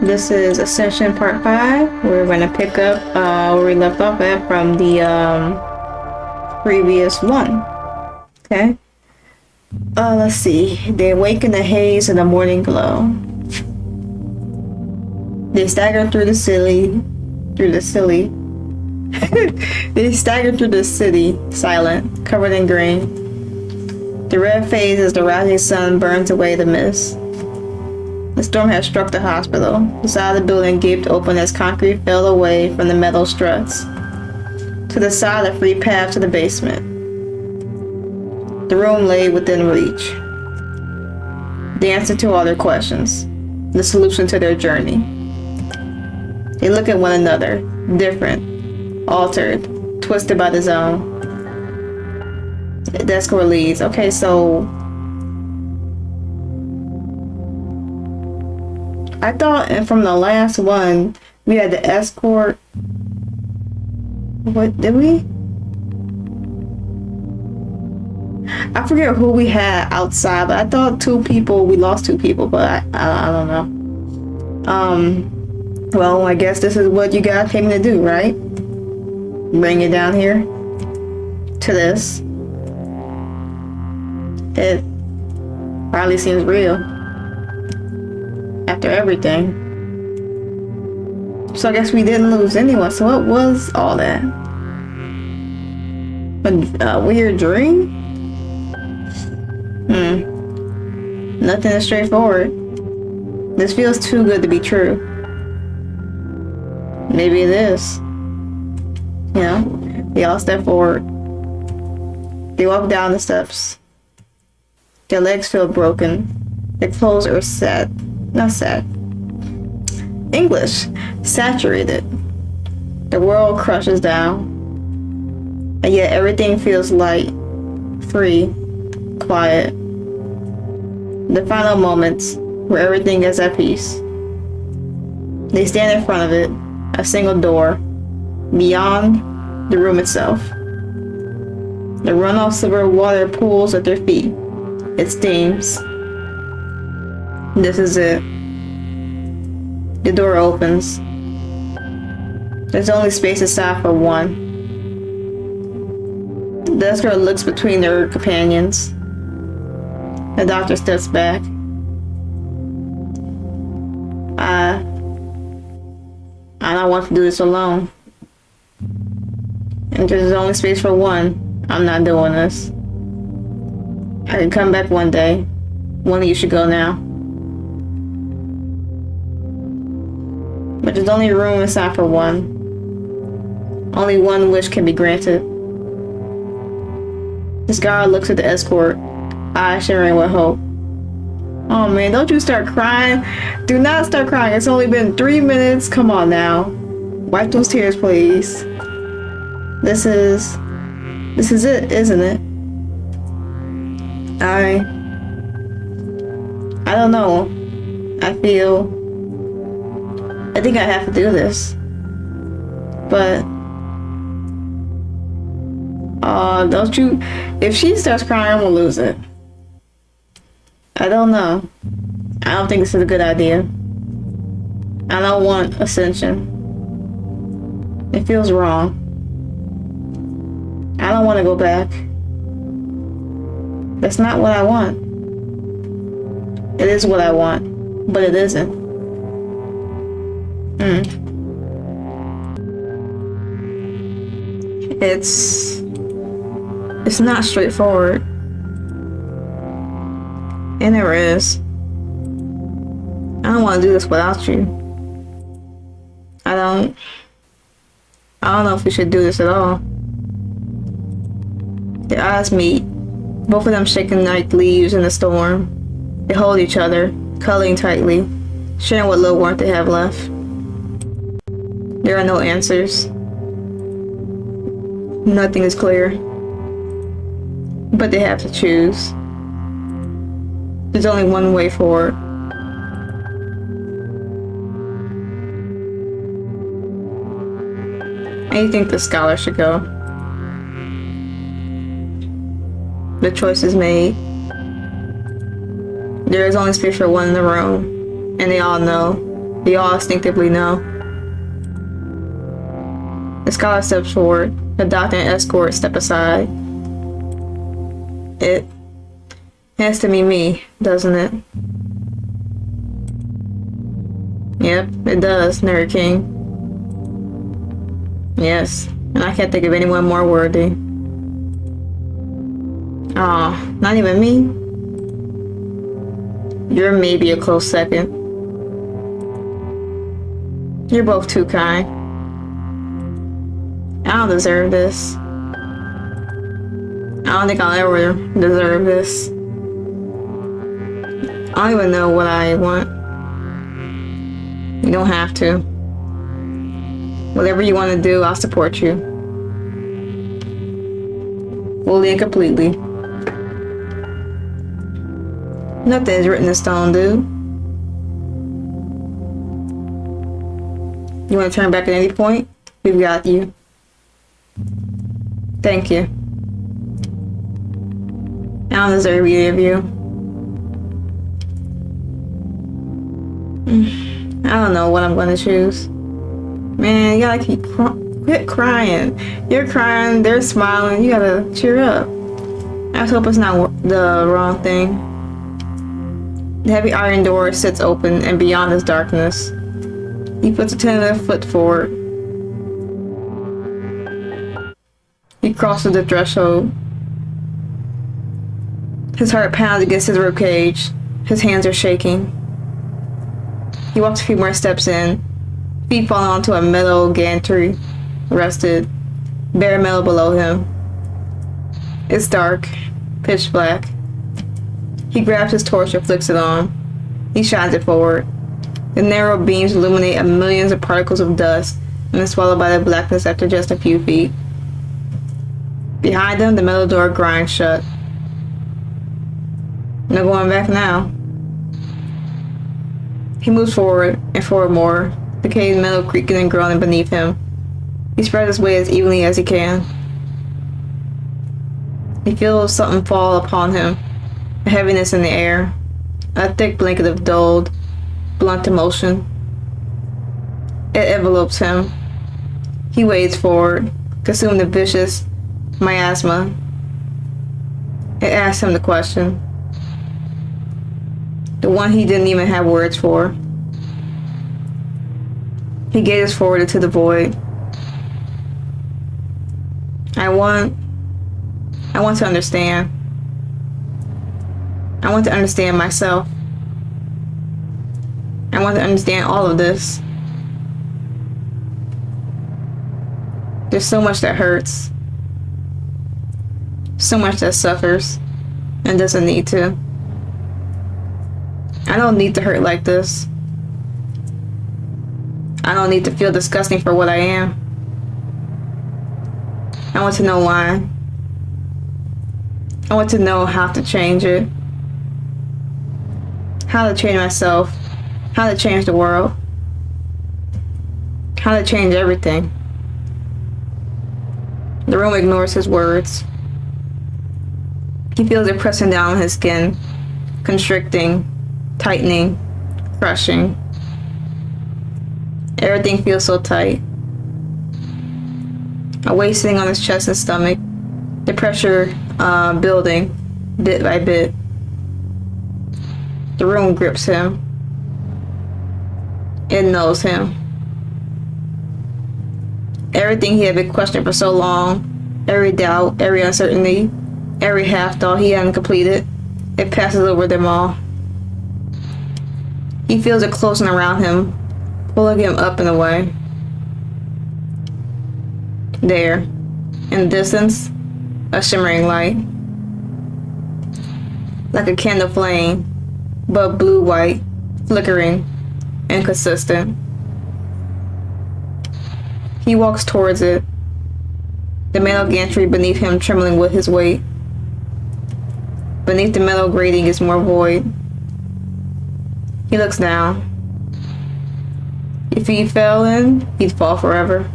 This is Ascension Part 5. We're going to pick up where we left off at from the previous one. Okay. Let's see. They awake in the haze of the morning glow. They stagger through the city. They stagger through the city, silent, covered in green. The red fades as the rising sun burns away the mist. The storm had struck the hospital. The side of the building gaped open as concrete fell away from the metal struts. To the side, a free path to the basement. The room lay within reach. The answer to all their questions. The solution to their journey. They look at one another, different, altered, twisted by the zone. That's where it leads. Okay, so I thought, and from the last one, we had the escort. What did we? I forget who we had outside, but I thought two people. We lost two people, but I don't know. Well, I guess this is what you guys came to do, right? Bring it down here to this. It probably seems real after everything. So I guess we didn't lose anyone. So what was all that? A weird dream? Nothing is straightforward. This feels too good to be true. Maybe it is. You know, they all step forward. They walk down the steps. Their legs feel broken. Their clothes are sad. Not sad. English. Saturated. The world crushes down. And yet everything feels light, free, quiet. The final moments where everything is at peace. They stand in front of it, a single door, beyond the room itself. The runoff silver water pools at their feet. It steams. This is it. The door opens. There's only space inside for one. The escort looks between their companions. The doctor steps back. I don't want to do this alone. And there's only space for one. I'm not doing this. I can come back one day. One of you should go now. But there's only room inside for one. Only one wish can be granted. This guard looks at the escort, eyes shimmering with hope. Oh man, don't you start crying. Do not start crying. It's only been 3 minutes. Come on now. Wipe those tears, please. This is it, isn't it? I don't know. I think I have to do this. But don't you, if she starts crying, I'm gonna lose it. I don't know. I don't think this is a good idea. I don't want Ascension. It feels wrong. I don't want to go back. That's not what I want. It is what I want, but it isn't. It's not straightforward. It never is. I don't want to do this without you. I don't know if we should do this at all. Their eyes meet, both of them shaking like leaves in the storm. They hold each other, cuddling tightly, sharing what little warmth they have left. There are no answers. Nothing is clear. But they have to choose. There's only one way forward. And you think the scholar should go. The choice is made. There is only space for one in the room, and they all know They all instinctively know. The scholar steps forward. The doctor and escort step aside. It has to be me, doesn't it? Yep, it does, Nerd King. Yes, and I can't think of anyone more worthy. Aw, not even me? You're maybe a close second. You're both too kind. I don't deserve this. I don't think I'll ever deserve this. I don't even know what I want. You don't have to. Whatever you want to do, I'll support you. Fully and completely. Nothing is written in stone, dude. You want to turn back at any point? We've got you. Thank you. I don't deserve either of you. I don't know what I'm going to choose. Man, you gotta quit crying. You're crying, they're smiling. You gotta cheer up. I just hope it's not the wrong thing. The heavy iron door sits open, and beyond is darkness. He puts a tentative foot forward. He crosses the threshold. His heart pounds against his ribcage. His hands are shaking. He walks a few more steps in. Feet falling onto a metal gantry, rested, bare metal below him. It's dark, pitch black. He grabs his torch and flicks it on. He shines it forward. The narrow beams illuminate millions of particles of dust and is swallowed by the blackness after just a few feet. Behind him, the metal door grinds shut. No going back now. He moves forward and forward more, decayed metal creaking and groaning beneath him. He spreads his weight as evenly as he can. He feels something fall upon him, a heaviness in the air, a thick blanket of dulled, blunt emotion. It envelopes him. He wades forward, consumed in vicious miasma. It asks him the question. The one he didn't even have words for. He gazes forward into the void. I want to understand. I want to understand myself. I want to understand all of this. There's so much that hurts. So much that suffers and doesn't need to. I don't need to hurt like this. I don't need to feel disgusting for what I am. I want to know why. I want to know how to change it. How to change myself. How to change the world. How to change everything. The room ignores his words. He feels it pressing down on his skin, constricting, tightening, crushing. Everything feels so tight. A weight sitting on his chest and stomach, the pressure building bit by bit. The room grips him. It knows him. Everything he had been questioning for so long, every doubt, every uncertainty, every half thought he hadn't completed, it passes over them all. He feels it closing around him, pulling him up and away. There, in the distance, a shimmering light. Like a candle flame, but blue-white, flickering, inconsistent. He walks towards it, the metal gantry beneath him trembling with his weight. Beneath the metal grating is more void. He looks down. If he fell in, he'd fall forever.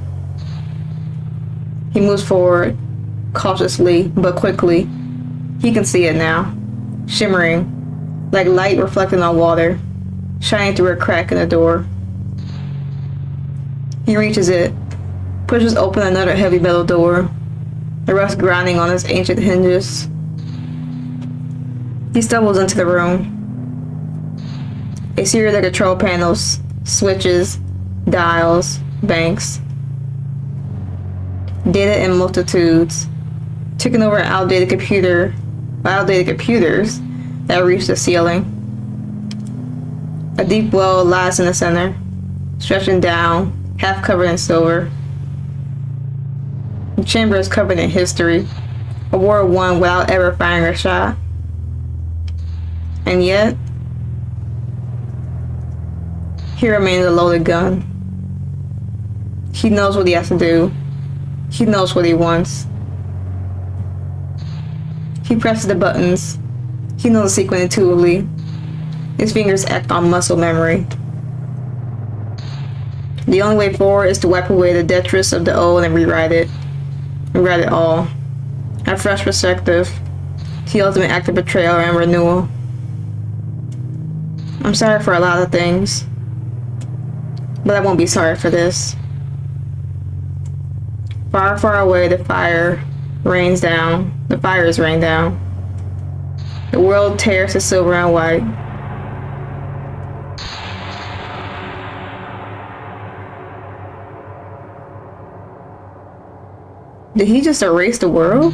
He moves forward, cautiously but quickly. He can see it now, shimmering, like light reflecting on water, shining through a crack in the door. He reaches it, pushes open another heavy metal door, the rust grinding on its ancient hinges. He stumbles into the room. A series of control panels, switches, dials, banks. Data in multitudes, ticking over outdated computers that reach the ceiling. A deep well lies in the center, stretching down, half covered in silver. The chamber is covered in history, a war won without ever firing a shot. And yet, here remains a loaded gun. He knows what he has to do. He knows what he wants. He presses the buttons. He knows the sequence intuitively. His fingers act on muscle memory. The only way forward is to wipe away the detritus of the old and rewrite it. Rewrite it all. A fresh perspective. The ultimate act of betrayal and renewal. I'm sorry for a lot of things, but I won't be sorry for this. Far, far away, the fire rains down. The fire is rained down. The world tears to silver and white. Did he just erase the world?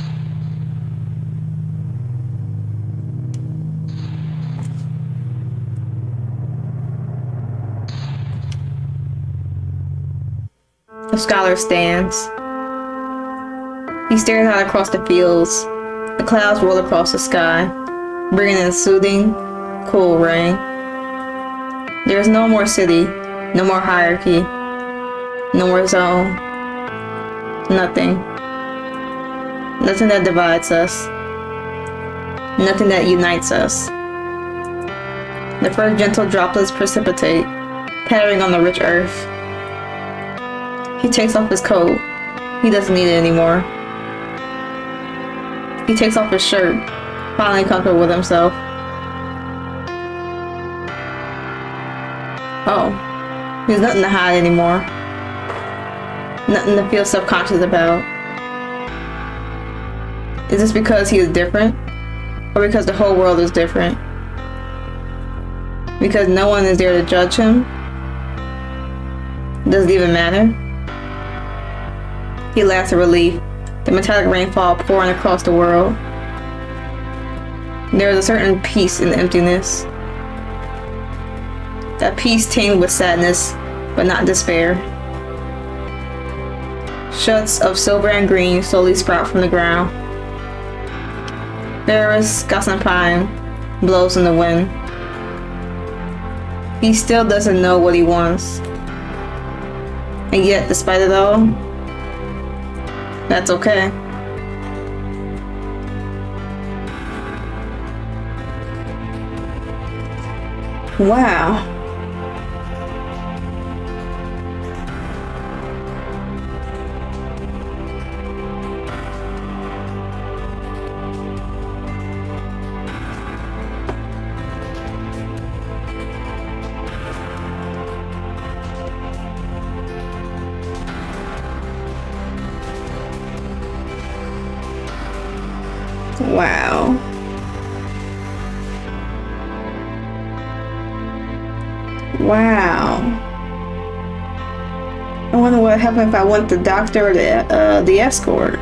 The scholar stands. He stares out across the fields. The clouds roll across the sky, bringing in soothing, cool rain. There is no more city, no more hierarchy, no more zone. Nothing. Nothing that divides us. Nothing that unites us. The first gentle droplets precipitate, pattering on the rich earth. He takes off his coat. He doesn't need it anymore. He takes off his shirt, finally comfortable with himself. Oh, there's nothing to hide anymore. Nothing to feel self-conscious about. Is this because he is different? Or because the whole world is different? Because no one is there to judge him? Does it even matter? He laughs in relief, the metallic rainfall pouring across the world. There is a certain peace in the emptiness. That peace tinged with sadness, but not despair. Shuts of silver and green slowly sprout from the ground. Ferris gossip pine blows in the wind. He still doesn't know what he wants. And yet, despite it all, that's okay. Wow. Wow. Wow. I wonder what happened if I went the doctor or the escort.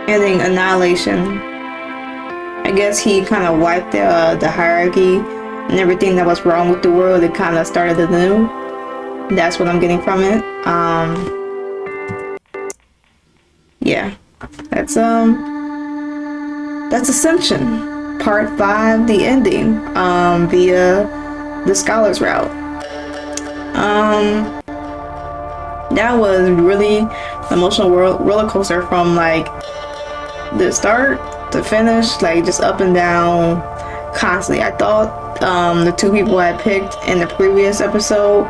Ending annihilation. I guess he kind of wiped the hierarchy and everything that was wrong with the world. It kind of started anew. That's what I'm getting from it. Yeah, that's Ascension, Part 5, the ending, via the Scholar's Route. That was really emotional roller coaster from like the start to finish, like just up and down constantly. I thought the two people I picked in the previous episode,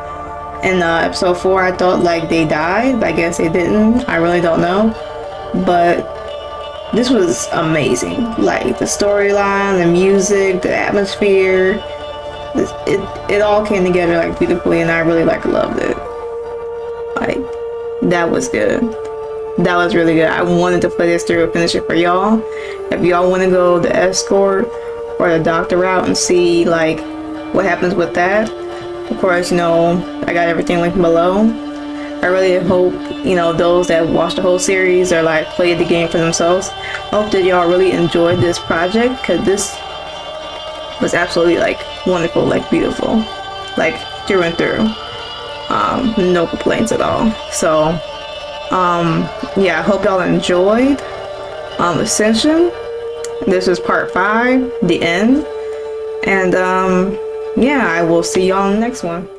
in episode 4, I thought like they died, but I guess they didn't. I really don't know. But this was amazing. Like the storyline, the music, the atmosphere, it all came together like beautifully, and I really like loved it. Like that was good. That was really good. I wanted to play this through and finish it for y'all. If y'all want to go the escort or the doctor route and see like what happens with that, of course, you know, I got everything linked below. I really hope, you know, those that watch the whole series or like played the game for themselves, I hope that y'all really enjoyed this project, because this was absolutely like wonderful, like beautiful, like through and through. No complaints at all. So yeah, I hope y'all enjoyed Ascension. This is part 5, the end. And yeah, I will see y'all in the next one.